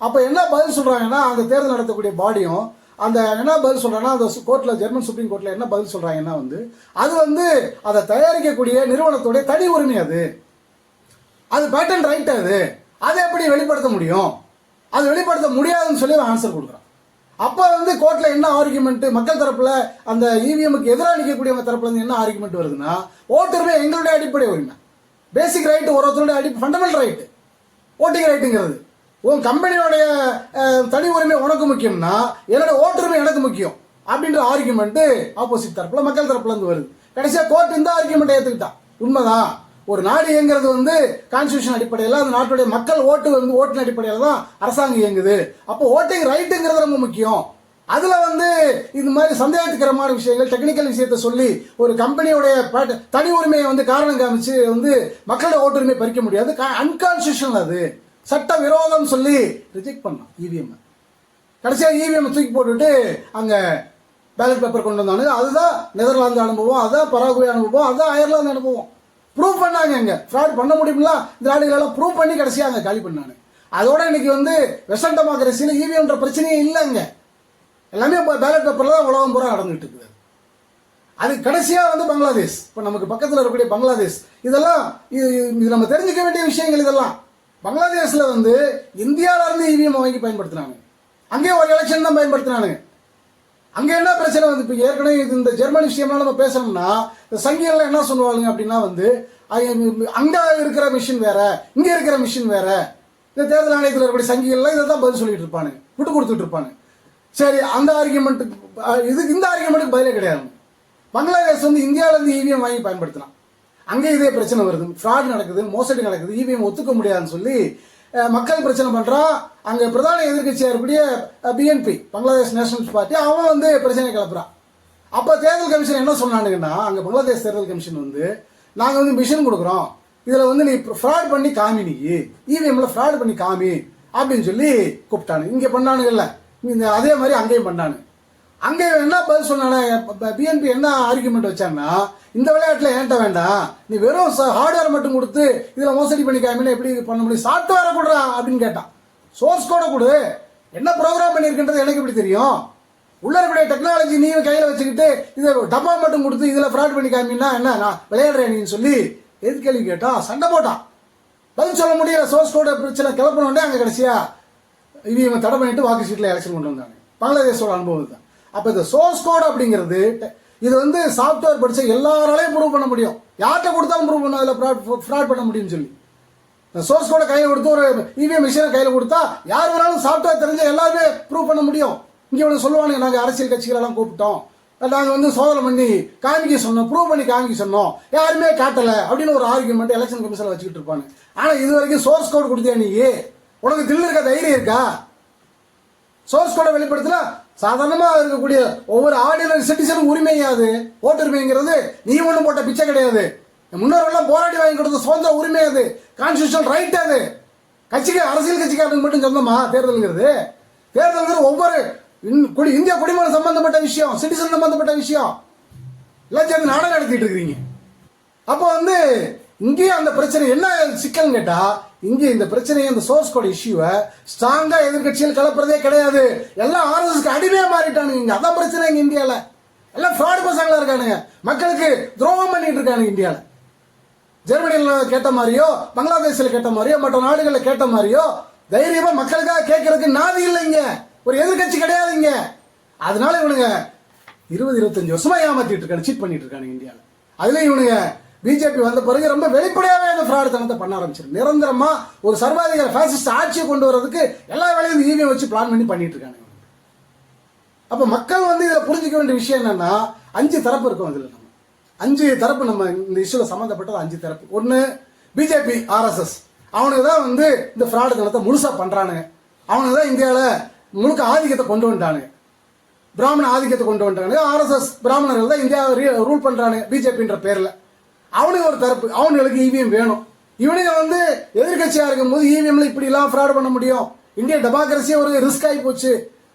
அப்ப என்ன பதில் சொல்றாங்கன்னா, அந்த தேர்தல் நடத்தக்கூடிய பாடியும் அந்த என்ன பதில் சொல்றாங்கன்னா, அந்த கோர்ட்ல, ஜெர்மன் சுப்ரீம் கோர்ட்ல என்ன பதில் சொல்றாங்கன்னா வந்து, அது வந்து அதை தயாரிக்கக்கூடிய நிறுவனத்துடைய தனி உரிமை, அது பேட்டன் ரைட், அதை எப்படி வெளிப்படுத்த முடியும், அது வெளிப்படுத்த முடியாதுன்னு சொல்லி ஆன்சர் கொடுக்குறான். அப்ப வந்து கோர்ட்ல என்ன ஆர்குமெண்ட், மக்கள் தரப்புல அந்த இவிஎம்க்கு எதிராக நிற்கக்கூடியவங்க தரப்புல இருந்து என்ன ஆர்குமெண்ட் வருதுன்னா, ஓட்டுரிமை எங்களுடைய அடிப்படை உரிமை, பேசிக் ரைட், ஒருத்தருடைய ஃபண்டமெண்டல் ரைட், ஓட்டிங் ரைட்டுங்கிறது. உன் கம்பெனியோடைய தனி உரிமை உனக்கு முக்கியம்னா என்னோட ஓட்டுரிமை எனக்கு முக்கியம் அப்படின்ற ஆர்குமெண்ட் ஆப்போசிட் தரப்புல, மக்கள் தரப்புல இருந்து வருது. கடைசியா கோர்ட் இந்த ஆர்குமெண்ட் ஏத்துக்கிட்டான். உண்மைதான், ஒரு நாடு இயங்குறது வந்து கான்ஸ்டிடியூஷன் அடிப்படையில், அந்த நாட்டுடைய மக்கள் ஓட்டின் அடிப்படையில் தான் அரசாங்கம் இயங்குது. அப்போ ஓட்டிங் ரைட்டுங்கிறது ரொம்ப முக்கியம். அதுல வந்து இது மாதிரி சந்தேகத்துக்கரமான விஷயங்கள், டெக்னிக்கல் விஷயத்தை சொல்லி ஒரு கம்பெனியோடைய தனி உரிமையை வந்து காரணம் காமிச்சு வந்து மக்களோட ஓட்டுரிமை பறிக்க முடியாது, அன்கான்ஸ்டிடியூஷனல், அது சட்ட விரோதம் சொல்லி ரிஜெக்ட் பண்ணான் இவிஎம். கடைசியா இவிஎம் தூக்கி போட்டுட்டு அங்க பேலட் பேப்பர் கொண்டு வந்தானு. அதுதான் நெதர்லாந்து அனுபவம், அதுதான் பராகுவே அனுபவம், அதுதான் அயர்லாந்து அனுபவம். ப்ரூவ் பண்ணாங்க, அங்க ஃப்ராட் பண்ண முடியுமில்ல இந்த நாடுகளெல்லாம் ப்ரூவ் பண்ணி கடைசியா அங்க காலி பண்ணானு. அதோட இன்னைக்கு வந்து வெஸ்டர்ன் டெமோக்ரஸியில் இவிஎம்ன்ற பிரச்சனையே இல்லைங்க, எல்லாமே பேலட் பேப்பர்ல தான் உலகம் பூரா நடந்துட்டு இருக்குது. அது கடைசியா வந்து பங்களாதேஷ், இப்ப நமக்கு பக்கத்தில் இருக்கக்கூடிய பங்களாதேஷ், இதெல்லாம் இது நம்ம தெரிஞ்சுக்க வேண்டிய விஷயங்கள். இதெல்லாம் பங்களாதேஷ்ல வந்து இந்தியாவில இருந்து இவிஎம் வாங்கி பயன்படுத்தினாங்க, அங்கேயே ஒரு எலெக்ஷன் தான் பயன்படுத்தினானுங்க. அங்க என்ன பிரச்சனை வந்து, இப்ப ஏற்கனவே இந்த ஜெர்மனி விஷயம்லாம் நம்ம பேசணும்னா இந்த சங்கிகள் என்ன சொல்லுவாங்க அப்படின்னா வந்து, அங்க இருக்கிற மிஷின் வேற, இங்க இருக்கிற மிஷின் வேற. இந்த தேர்தல் ஆணையத்தில் இருக்கக்கூடிய சங்கிகள்லாம் இதை தான் பதில் சொல்லிட்டு இருப்பானுங்க, விட்டு கொடுத்துட்டு இருப்பானு. சரி, அந்த ஆர்குமெண்ட்டுக்கு இந்த ஆர்குமெண்ட்டுக்கு பதிலே கிடையாது. பங்களாதேஷ் வந்து இந்தியாவில இருந்து இவிஎம் வாங்கி பயன்படுத்தினான், அங்கே இதே பிரச்சனை வருது, ஃப்ராட் நடக்குது, மோசடி நடக்குது, இவிஎம் ஒத்துக்க முடியாதுன்னு சொல்லி மக்கள் பிரச்சனை பண்றான். அங்க பிரதான எதிர்கட்சியா இருக்கக்கூடிய பிஎன்பி, பங்களாதேஷ் நேஷனலிஸ்ட் பார்ட்டி, அவன் வந்து பிரச்சனை கிளப்புறான். அப்ப தேர்தல் கமிஷன் என்ன சொன்னானுங்கன்னா, அங்க பங்களாதேஷ் தேர்தல் கமிஷன் வந்து, நாங்க வந்து மிஷின் கொடுக்குறோம், இதுல வந்து நீ ஃப்ராட் பண்ணி காமி, நீ இவிஎம்ல ஃப்ராட் பண்ணி காமி அப்படின்னு சொல்லி கூப்பிட்டானு. இங்க பண்ணானுங்கல்ல, அதே மாதிரி அங்கேயும் பண்ணானு. அங்க என்ன பதில் சொன்னானே, பிஎன்பி என்ன ஆர்குமெண்ட் வச்சாங்கன்னா, இந்த விளையாட்டுல ஏன்ட்ட வேண்டாம், நீ வெறும் ஹார்ட்வேர் மட்டும் கொடுத்து இதுல மோசடி பண்ணிக்காம எப்படி பண்ண முடியும், சாஃப்ட்வேரை கொடுறா அப்படின்னு கேட்டான். சோர்ஸ் கோட கொடு, என்ன ப்ரோக்ராம் பண்ணிருக்கின்றது எனக்கு எப்படி தெரியும், உள்ள இருக்கக்கூடிய டெக்னாலஜி நீ கையில வச்சுக்கிட்டு இதை டப்பா மட்டும் கொடுத்து இதுல ஃப்ராட் பண்ணி காமினா என்ன நான் விளையாடுறேன் நீ சொல்லி எது கேள்வி கேட்டா சண்டை போட்டான். பதில் சொல்ல முடியல. சோர்ஸ் கோட பிரச்சனை கிளப்பினோடனே அங்க கடைசியா இவங்க தடை பண்ணிட்டு வாக்கு சீட்ல எலெக்ஷன் கொண்டு வந்தாங்க. பங்களாதேஷோட அனுபவம் தான். அப்ப இந்த சோர்ஸ் கோட் அப்படிங்கிறது இது வந்து சாஃப்ட்வேர் படிச்ச எல்லாராலையும் ப்ரூவ் பண்ண முடியும். யார்கிட்ட கொடுத்தாலும் ப்ரூவ் பண்ண அதில் ஃப்ராட் பண்ண முடியும்னு சொல்லி சோர்ஸ் கோட கையில் கொடுத்து ஒரு இவிஎம் மிஷினை கையில் கொடுத்தா யார் வேணாலும் சாஃப்ட்வேர் தெரிஞ்ச எல்லாருமே ப்ரூவ் பண்ண முடியும். இங்கே ஒன்று சொல்லுவானுங்க, நாங்கள் அரசியல் கட்சிகளெல்லாம் கூப்பிட்டோம், நாங்கள் வந்து சோதனை பண்ணி காமிக்க சொன்னோம், ப்ரூவ் பண்ணி காமிக்க சொன்னோம், யாருமே காட்டலை அப்படின்னு ஒரு ஆர்குமெண்ட் எலெக்ஷன் கமிஷனில் வச்சுக்கிட்டு இருப்பாங்க. ஆனால் இது வரைக்கும் சோர்ஸ் கோட் கொடுத்தியா நீ? உனக்கு தில்லு இருக்கா, தைரியம் இருக்கா? சோர்ஸ் கோடை வெளிப்படுத்தினா சாதாரணமாக இருக்கக்கூடிய ஒவ்வொரு ஆர்டினரி சிட்டிசனும் உரிமையாது. ஓட்டுரிமைங்கிறது நீ ஒன்றும் போட்ட பிச்சை கிடையாது. முன்னோர்கள்லாம் போராடி வாங்கி கொடுத்த சுதந்திர உரிமை அது, கான்ஸ்டியூஷன் ரைட் அது. கட்சிக்கு அரசியல் கட்சிக்காரனுக்கு மட்டும் சொந்தமா தேர்தலுங்கிறது? தேர்தலுங்கிறது ஒவ்வொரு இந்திய குடிமகன் சம்பந்தப்பட்ட விஷயம், சிட்டிசன் சம்பந்தப்பட்ட விஷயம். எல்லாம் சேர்ந்து நாடகம் நடத்திட்டு இருக்கிறீங்க. அப்போ வந்து இங்கே அந்த பிரச்சனை என்ன சிக்கல் கேட்டா, இங்கே இந்த பிரச்சனையை இந்த சோர்ஸ் கோட் இஷ்யூவை ஸ்ட்ராங்கா எதிர்கட்சிகள் கலப்புறதே கிடையாது. எல்லாம் ஆர்எஸ்எஸ்க்கு அடிமையா மாறிட்டானுங்க. இங்க அதான் பிரச்சனை. இங்க இந்தியால எல்லாம் ஃப்ராட் பசங்களா இருக்கானுங்க, மக்களுக்கு துரோகம் பண்ணிட்டு இருக்கானுங்க. இந்தியால ஜெர்மனியில் கேட்ட மாதிரியோ, பங்களாதேஷில் கேட்ட மாதிரியோ, மற்ற நாடுகளில் கேட்ட மாதிரியோ தைரியமா மக்களுக்காக கேட்கறதுக்கு நாதி இல்லைங்க. ஒரு எதிர்கட்சி கிடையாதுங்க. அதனால இவனுங்க 20-25 வருஷமா ஏமாத்திட்டு இருக்கானு, சீட் பண்ணிட்டு இருக்கானுங்க இந்தியாவில். அதுலயும் இவனுங்க பிஜேபி வந்த பிறகு ரொம்ப வெளிப்படையாவே அந்த ஃப்ராட் தனத்தை பண்ண ஆரம்பிச்சிருக்கு. நிரந்தரமா ஒரு சர்வாதிகார பாசிஸ்ட் ஆட்சியை கொண்டு வரதுக்கு எல்லா வேலையும் இந்த ஈவிஎம் வச்சு பிளான் பண்ணி பண்ணிட்டு இருக்காங்க. அப்ப மக்கள் வந்து இதில் புரிஞ்சுக்க வேண்டிய விஷயம் என்னன்னா, 5 தரப்பு இருக்கும். அதுல நம்ம 5 தரப்பு, நம்ம இந்த இஷ்யூல சம்பந்தப்பட்டது 5 தரப்பு. ஒன்னு பிஜேபி, ஆர்எஸ்எஸ், அவனுக்கு தான் வந்து இந்த ஃப்ராட் தனத்தை முழுசா பண்றானுங்க. அவனுக்கு தான் இந்தியாவில் முழுக்க ஆதிக்கத்தை கொண்டு வந்துட்டானுங்க, பிராமண ஆதிக்கத்தை கொண்டு வந்துட்டானுங்க. ஆர்எஸ்எஸ் பிராமணர்கள் தான் இந்தியாவை ரூல் பண்றானுங்க பிஜேபின்ற பேர்ல. அவனுக்கு ஒரு தரப்பு, அவனுக்கு இவிஎம் வேணும். இவனுங்க வந்து எதிர்கட்சியா இருக்கும் போது இவிஎம்ல இப்படி எல்லாம் ஃப்ராட் பண்ண முடியும், இந்திய டெமோக்ரஸியே ஒரு ரிஸ்க் ஆகி போச்சு,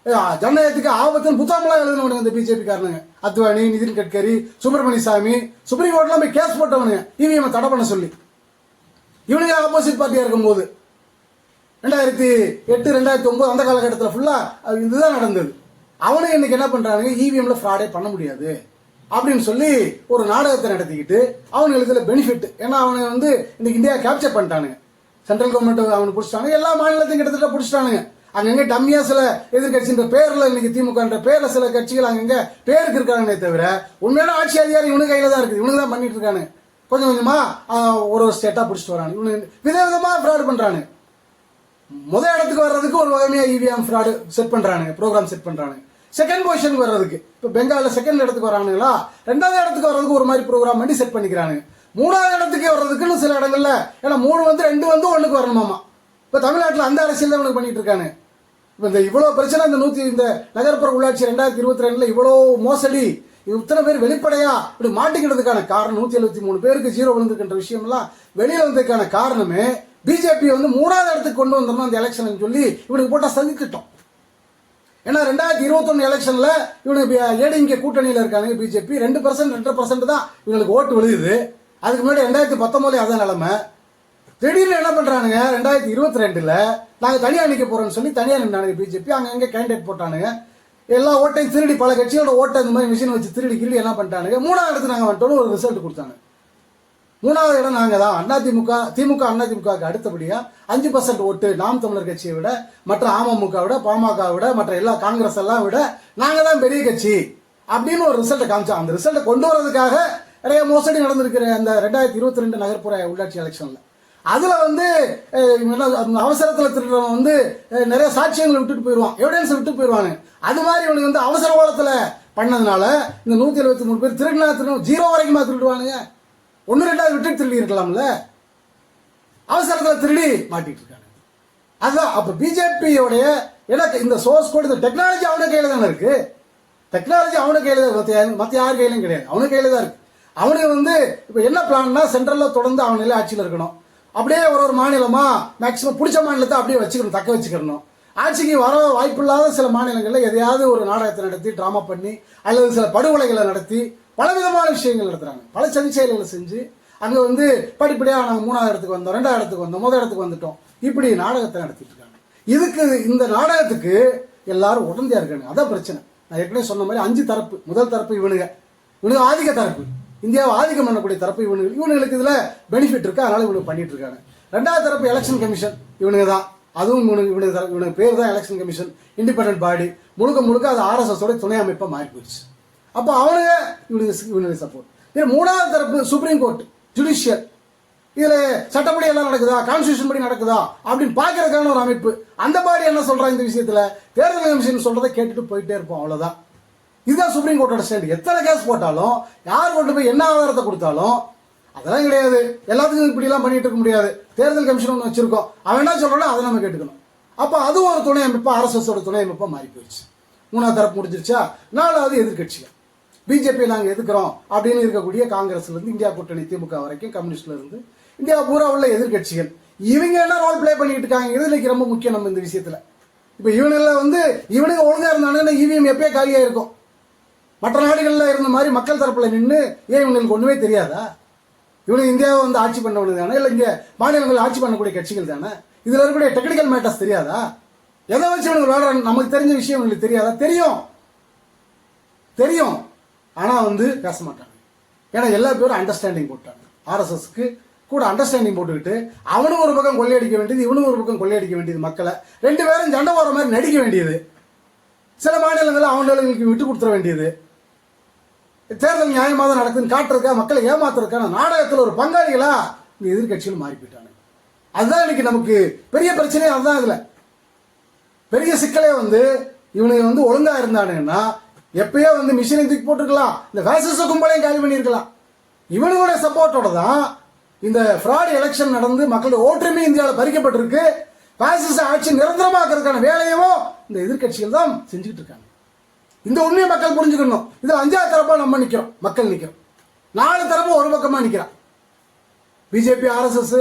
ஜனநாயகத்துக்கு ஆபத்துன்னு புத்தகம்லாம் எழுதினவனுங்க இந்த பிஜேபி காரனுங்க. அத்வானி, நிதின் கட்கரி, சுப்பிரமணிய சாமி, சுப்ரீம் கோர்ட்லாம் போய் கேஸ் போட்டவனுங்க இவிஎம் தடை பண்ண சொல்லி. இவனுங்க ஆப்போசிட் பார்ட்டியா இருக்கும் போது 2008, 2009 அந்த காலகட்டத்தில் ஃபுல்லா இதுதான் நடந்தது. அவனுக்கு இன்னைக்கு என்ன பண்றானுங்க, இவிஎம்ல ஃப்ராடே பண்ண முடியாது அப்படின்னு சொல்லி ஒரு நாடகத்தை நடத்திக்கிட்டு அவனுக்கு இதுல பெனிஃபிட். ஏன்னா அவனை வந்து இன்னைக்கு இந்தியா கேப்சர் பண்ணிட்டானுங்க. சென்ட்ரல் கவர்மெண்ட் அவனை பிடிச்சிட்டானுங்க, எல்லா மாநிலத்தையும் கிட்டத்தட்ட பிடிச்சிட்டானுங்க. அங்கங்க டம்மியா சில எதிர்கட்சின்ற பேர்ல இன்னைக்கு திமுக பேர்ல சில கட்சிகள் அங்கங்க பேருக்கு இருக்காங்களே தவிர உண்மையான ஆட்சி அதிகாரம் இவனுக்கு கையில தான் இருக்குது. இவனுக்கு தான் பண்ணிட்டு இருக்கானு. கொஞ்சம் கொஞ்சமா ஒரு ஸ்டேட்டா பிடிச்சிட்டு வரானு. இவனு விதவிதமா ஃப்ராட் பண்றானு. முதல் இடத்துக்கு வர்றதுக்கு ஒரு வகைமையா இவிஎம் ஃப்ராடு செட் பண்றானுங்க, ப்ரோக்ராம் செட் பண்றானுங்க. செகண்ட் பொசிஷனுக்கு வர்றதுக்கு இப்போ பெங்காலில் செகண்ட் இடத்துக்கு வரானுங்களா, 2வது இடத்துக்கு வர்றதுக்கு ஒரு மாதிரி ப்ரோக்ராம் பண்ணி செட் பண்ணிக்கிறானுங்க. 3வது இடத்துக்கு வர்றதுக்குன்னு சில இடங்கள்ல, ஏன்னா 3 வந்து 2 வந்து 1க்கு வரணுமாமா. இப்போ தமிழ்நாட்டில் அந்த அரசியல் தான் பண்ணிட்டு இருக்கானு. இப்போ இந்த இவ்வளோ பிரச்சனை இந்த நகர்ப்புற உள்ளாட்சி 2022 இவ்வளோ மோசடி, இத்தனை பேர் வெளிப்படையா இப்படி மாட்டிக்கிறதுக்கான காரணம் 173 பேருக்கு 0 விழுந்துக்கின்ற விஷயம்லாம் வெளியில வந்ததுக்கான காரணமே பிஜேபி வந்து 3வது இடத்துக்கு கொண்டு வந்துடணும் அந்த எலெக்ஷன் சொல்லி இவனுக்கு போட்டா சதிக்கிட்டோம். ஏன்னா 2021 எலெக்ஷன்ல இவனுக்கு ஏடிஎம்கே கூட்டணியில் இருக்காங்க பிஜேபி, 2%, 2.5% தான் இவங்களுக்கு ஓட்டு விழுகுது. அதுக்கு முன்னாடி 2019 அதான் நிலைமை. திடீர்னு என்ன பண்றானுங்க, 2022 நாங்க தனியா நிக்க போறோம்னு சொல்லி தனியா நின்றானுங்க பிஜேபி. அங்க எங்க கேண்டிடேட் போட்டானுங்க, எல்லா ஓட்டையும் திருடி, பல கட்சியோட ஓட்டை இந்த மாதிரி மிஷின் வச்சு திருடி என்ன பண்ணிட்டானுங்க, 3வது இடத்துக்கு நாங்க வந்துட்டோம்னு ஒரு ரிசல்ட் கொடுத்தாங்க. 3வது இடம் நாங்க தான். திமுக அதிமுகவுக்கு அடுத்தபடியா 5% ஓட்டு நாம் தமிழர் கட்சியை விட, மற்ற அமமுக விட, பாமக விட, மற்ற எல்லா காங்கிரஸ் எல்லாம் விட நாங்க தான் பெரிய கட்சி அப்படின்னு ஒரு ரிசல்ட்டை காமிச்சோம். அந்த ரிசல்ட்டை கொண்டு வரதுக்காக நிறைய மோசடி நடந்திருக்கிற அந்த 2022 நகர்ப்புற உள்ளாட்சி எலெக்ஷன்ல அதுல வந்து அவசரத்துல திருடுறவன் வந்து நிறைய சாட்சியங்களை விட்டுட்டு போயிடுவான், எவிடன்ஸ் விட்டு போயிடுவானு. அது மாதிரி இவனுக்கு வந்து அவசர காலத்துல பண்ணதுனால இந்த 173 பேர் திருடினா 0 வரைக்குமா திருடுவானுங்க. 1-2 விட்டு திருடி இருக்கலாம்ல, அவசரத்தில் திருடி மாட்டிட்டு இருக்காங்க. அதுதான் அப்ப பிஜேபியோடைய எனக்கு இந்த சோர்ஸ் கோட், இந்த டெக்னாலஜி அவனுக்கு கையில தானே இருக்கு. டெக்னாலஜி அவனுக்கு கையில தான், மற்ற யார் கையிலும் கிடையாது, அவனுக்கு கையில தான் இருக்கு. அவனுக்கு வந்து இப்ப என்ன பிளான்னா, சென்ட்ரல்ல தொடர்ந்து அவன் ஆட்சியில் இருக்கணும். அப்படியே ஒரு மாநிலமா மேக்சிமம் பிடிச்ச மாநிலத்தை அப்படியே வச்சுக்கணும், தக்க வச்சுக்கணும். ஆட்சிக்கு வர வாய்ப்பில்லாத சில மாநிலங்களில் எதையாவது ஒரு நாடகத்தை நடத்தி, டிராமா பண்ணி, அல்லது சில படுகொலைகளை நடத்தி, பலவிதமான விஷயங்கள் நடத்துறாங்க. பல சதி செயல்களை செஞ்சு அங்க வந்து படிப்படியாக நாங்கள் 3வது இடத்துக்கு வந்தோம், 2வது இடத்துக்கு வந்தோம், 1வது இடத்துக்கு வந்துட்டோம், இப்படி நாடகத்தை நடத்திட்டு இருக்காங்க. இந்த நாடகத்துக்கு எல்லாரும் உடந்தையா இருக்காங்க. அதான் பிரச்சனை. நான் ஏற்கனவே சொன்ன மாதிரி 5 தரப்பு. முதல் தரப்பு இவனுங்க ஆதிக்க தரப்பு, இந்தியாவை ஆதிக்கம் பண்ணக்கூடிய தரப்பு இவனுங்களுக்கு இதுல பெனிஃபிட் இருக்கு, அதனால இவனுக்கு பண்ணிட்டு இருக்காங்க. 2வது தரப்பு எலெக்ஷன் கமிஷன் இவனுங்க தான். அதுவும் இவனுக்கு பேர் தான் எலெக்ஷன் கமிஷன், இண்டிபெண்டன்ட் பாடி. முழுக்க அது RSS ஓட துணை அமைப்பா மாறி போயிடுச்சு. அப்போ அவனுங்க இவனுக்கு சப்போர்ட். இது 3வது தரப்பு சுப்ரீம் கோர்ட், ஜுடிஷியல். இதுல சட்டப்படி எல்லாம் நடக்குதா, கான்ஸ்டியூஷன் படி நடக்குதா அப்படின்னு பாக்குறதுக்கான ஒரு அமைப்பு. அந்த பாடி என்ன சொல்றாங்க இந்த விஷயத்துல, தேர்தல் கமிஷன் சொல்றதை கேட்டுட்டு போயிட்டே இருப்போம், அவ்வளவுதான். இதுதான் சுப்ரீம் கோர்ட்டோட ஸ்டாண்ட். எத்தனை கேஸ் போட்டாலும், யார் கொண்டு போய் என்ன ஆதாரத்தை கொடுத்தாலும் அதெல்லாம் கிடையாது. எல்லாத்துக்கும் இப்படி எல்லாம் பண்ணிட்டு இருக்க முடியாது. தேர்தல் கமிஷன் ஒன்று வச்சிருக்கோம், அவன் என்ன சொல்றானோ அதை நம்ம கேட்டுக்கணும். அப்ப அதுவும் ஒரு துணை அமைப்பா, RSS ஓட துணை அமைப்பா மாறி போயிடுச்சு. 3வது தரப்பு முடிஞ்சிருச்சா. 4வது எதிர்கட்சிகள். பிஜேபி நாங்க எதிர்க்கிறோம் அப்படின்னு இருக்கக்கூடிய காங்கிரஸ்ல இருந்து இந்தியா கூட்டணி திமுக வரைக்கும், கம்யூனிஸ்ட்ல இருந்து இந்தியா பூரா உள்ள எதிர்கட்சிகள், இவங்க என்ன ரோல் பிளே பண்ணிட்டு இருக்காங்க, இது ரொம்ப முக்கியம் நம்ம இந்த விஷயத்துல. இப்ப இவனுங்க ஒழுங்கா இருந்தானு EVM எப்பயே காலியா இருக்கும். மற்ற நாடுகள்ல இருந்த மாதிரி மக்கள் தரப்புல நின்று ஏன் இவங்களுக்கு ஒண்ணுமே தெரியாதா? இவனுக்கு இந்தியாவை ஆட்சி பண்ணவனுக்கு தானே, இல்ல இங்க மாநிலங்கள் ஆட்சி பண்ணக்கூடிய கட்சிகள் தானே, இதுல இருக்கக்கூடிய டெக்னிக்கல் மேட்டர்ஸ் தெரியாதா? எதை வச்சு இவனுக்கு விளையாடுறாங்க, நமக்கு தெரிஞ்ச விஷயம் இவங்களுக்கு தெரியாதா? தெரியும். ஆனா பேச மாட்டாங்க. ஏன்னா எல்லா பேரும் அண்டர்ஸ்டாண்டிங் போட்டாங்க. RSSக்கு கூட அண்டர்ஸ்டாண்டிங் போட்டுக்கிட்டு அவனும் ஒரு பக்கம் கொள்ளையடிக்க வேண்டியது, இவனும் ஒரு பக்கம் கொள்ளையடிக்க வேண்டியது, மக்களை 2 பேரும் சண்டை போற மாதிரி நடிக்க வேண்டியது, சில மாநிலங்களில் அவங்களுக்கு விட்டு கொடுத்துட வேண்டியது, தேர்தல் நியாயமாக தான் நடக்குதுன்னு காட்டுறதுக்கா, மக்களை ஏமாத்துறதுக்கான நாடகத்தில் ஒரு பங்காளிகளா இந்த எதிர்கட்சிகள் மாறி போயிட்டாங்க. அதுதான் இன்னைக்கு நமக்கு பெரிய பிரச்சனையே. அதுதான் இதுல பெரிய சிக்கலே இவனுக்கு ஒழுங்கா இருந்தானுங்கன்னா எப்பயோ மிஷினை தூக்கி போட்டுருக்கலாம், இந்த ஃபேசிஸ்ட் கும்பலையும் காலி பண்ணியிருக்கலாம். இவனுடைய சப்போர்ட்டோட தான் இந்த ஃப்ராட் எலெக்ஷன் நடந்து மக்களுடைய ஓட்டுரிமை இந்தியாவில் பறிக்கப்பட்டிருக்கு. பாசிச ஆட்சி நிரந்தரமாக்குறதுக்கான வேலையவும் இந்த எதிர்கட்சிகள் தான் செஞ்சுக்கிட்டு இருக்காங்க. இந்த உண்மையை மக்கள் புரிஞ்சுக்கணும். இதுல 5வது தரப்பா நம்ம நிக்கிறோம், மக்கள் நிக்கிறோம். 4 தரப்பும் ஒரு பக்கமா நிக்கிறான். பிஜேபி, RSS,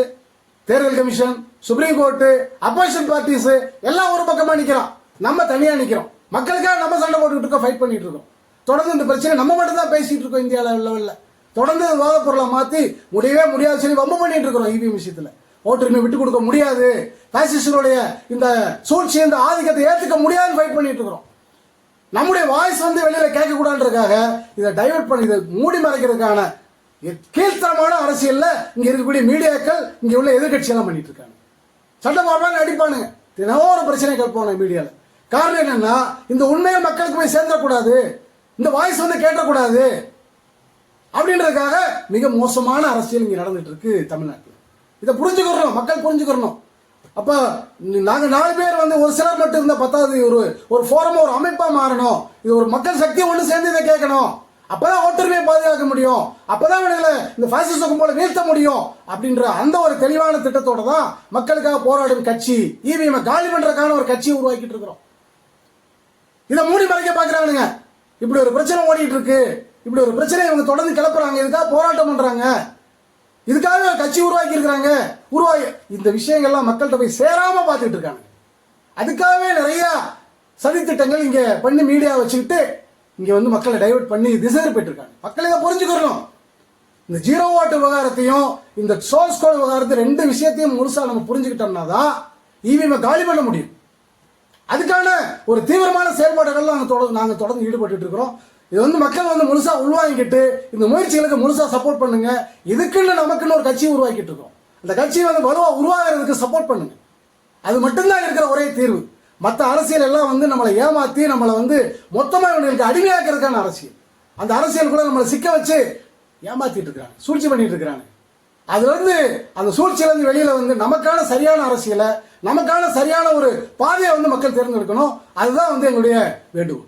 தேர்தல் commission, supreme court, opposition parties எல்லாம் ஒரு பக்கமா நிக்கிறான். நம்ம தனியா நிக்கிறோம். மக்களுக்காக நம்ம சண்டை போட்டுக்கிட்டு இருக்கோம், ஃபைட் பண்ணிட்டு இருக்கோம். தொடர்ந்து இந்த பிரச்சனை நம்ம மட்டும் தான் பேசிட்டு இருக்கோம். இந்தியா லெவல்ல தொடர்ந்து வாத பொருளை மாத்தி முடியவே முடியாது சொல்லி வம்பு பண்ணிட்டு இருக்கிறோம். EVM விஷயத்துல ஓட்டுரிமை விட்டு கொடுக்க முடியாது, பாசிஸ்டுடைய இந்த சூழ்ச்சி, இந்த ஆதிக்கத்தை ஏற்றுக்க முடியாதுன்னு ஃபைட் பண்ணிட்டு இருக்கிறோம். நம்முடைய வாய்ஸ் வெளியில கேட்க கூடாதுன்றதுக்காக இதை டைவர்ட் பண்ணி, இதை மூடி மறைக்கிறதுக்கான கீழ்த்தரமான அரசியல்ல இங்க இருக்கக்கூடிய மீடியாக்கள், இங்க உள்ள எதிர்கட்சி எல்லாம் பண்ணிட்டு இருக்காங்க. சட்டம் போடுறாங்க, அடிப்பானுங்க, தினமும் ஒரு பிரச்சனை கேட்பாங்க மீடியால. காரணம் என்னன்னா, இந்த உண்மையை மக்களுக்கு போய் சேர்ந்துடக்கூடாது, இந்த வாய்ஸ் கேட்டக்கூடாது அப்படின்றதுக்காக மிக மோசமான அரசியல் இங்க நடந்துட்டு இருக்கு தமிழ்நாட்டில். இதை புரிஞ்சுக்கிறோம், மக்கள் புரிஞ்சுக்கிறோம். அப்ப நாங்க 4 பேர் ஒரு சிலர் மட்டும் இருந்தா பத்தாவது, ஒரு ஃபோரமா, ஒரு அமைப்பா மாறணும். இது ஒரு மக்கள் சக்தியை ஒன்று சேர்ந்து இதை கேட்கணும். அப்பதான் ஓட்டுரிமையை பாதுகாக்க முடியும், அப்பதான் இந்த பாசிச கும்பலை வீழ்த்த முடியும் அப்படின்ற அந்த ஒரு தெளிவான திட்டத்தோட தான் மக்களுக்காக போராடும் கட்சி EVM காலி பண்றதுக்கான ஒரு கட்சியை உருவாக்கிட்டு இருக்கிறோம். இதை மூடி மறைக்க பாக்குறானுங்க. இப்படி ஒரு பிரச்சனை ஓடிட்டு இருக்கு, இப்படி ஒரு பிரச்சனை இவங்க தொடர்ந்து கிளப்புறாங்க, இதுக்காக போராட்டம் பண்றாங்க, இதுக்காக கட்சி உருவாக்கி இருக்கிறாங்க. இந்த விஷயங்கள்லாம் மக்கள்கிட்ட போய் சேராம பார்த்துட்டு இருக்காங்க. அதுக்காகவே நிறைய சதித்திட்டங்கள் இங்க பண்ணி மீடியா வச்சுக்கிட்டு இங்க மக்களை டைவர்ட் பண்ணி திசை போயிட்டு இருக்காங்க. மக்கள் இதை புரிஞ்சுக்கணும். இந்த 0 வாட் விவகாரத்தையும் இந்த சோர்ஸ் கோட் விவகாரத்தை 2 விஷயத்தையும் முழுசா நம்ம புரிஞ்சுக்கிட்டோம்னா தான் EVM காலி பண்ண முடியும். அதுக்கான ஒரு தீவிரமான செயல்பாடுகள் நாங்க தொடர்ந்து ஈடுபட்டு இருக்கிறோம். இது மக்கள் முழுசா உள்வாங்கிட்டு இந்த முயற்சிகளுக்கு முழுசா சப்போர்ட் பண்ணுங்க. இதுக்குன்னு நமக்குன்னு ஒரு கட்சி உருவாக்கிட்டு இருக்கோம். அந்த கட்சி வலுவா உருவாகிறதுக்கு சப்போர்ட் பண்ணுங்க. அது மட்டும்தான் இருக்கிற ஒரே தீர்வு. மற்ற அரசியல் எல்லாம் நம்மளை ஏமாத்தி நம்மளை மொத்தமா இவங்களுக்கு அடிமையாக்கிறதுக்கான அரசியல். அந்த அரசியல் கூட நம்மளை சிக்க வச்சு ஏமாத்திட்டு இருக்கிறாங்க, சூழ்ச்சி பண்ணிட்டு இருக்கிறாங்க. அதுல அந்த சூழ்ச்சியில வெளியில நமக்கான சரியான அரசியலை, நமக்கான சரியான ஒரு பாதையை மக்கள் தேர்ந்தெடுக்கணும். அதுதான் எங்களுடைய வேண்டுகோள்.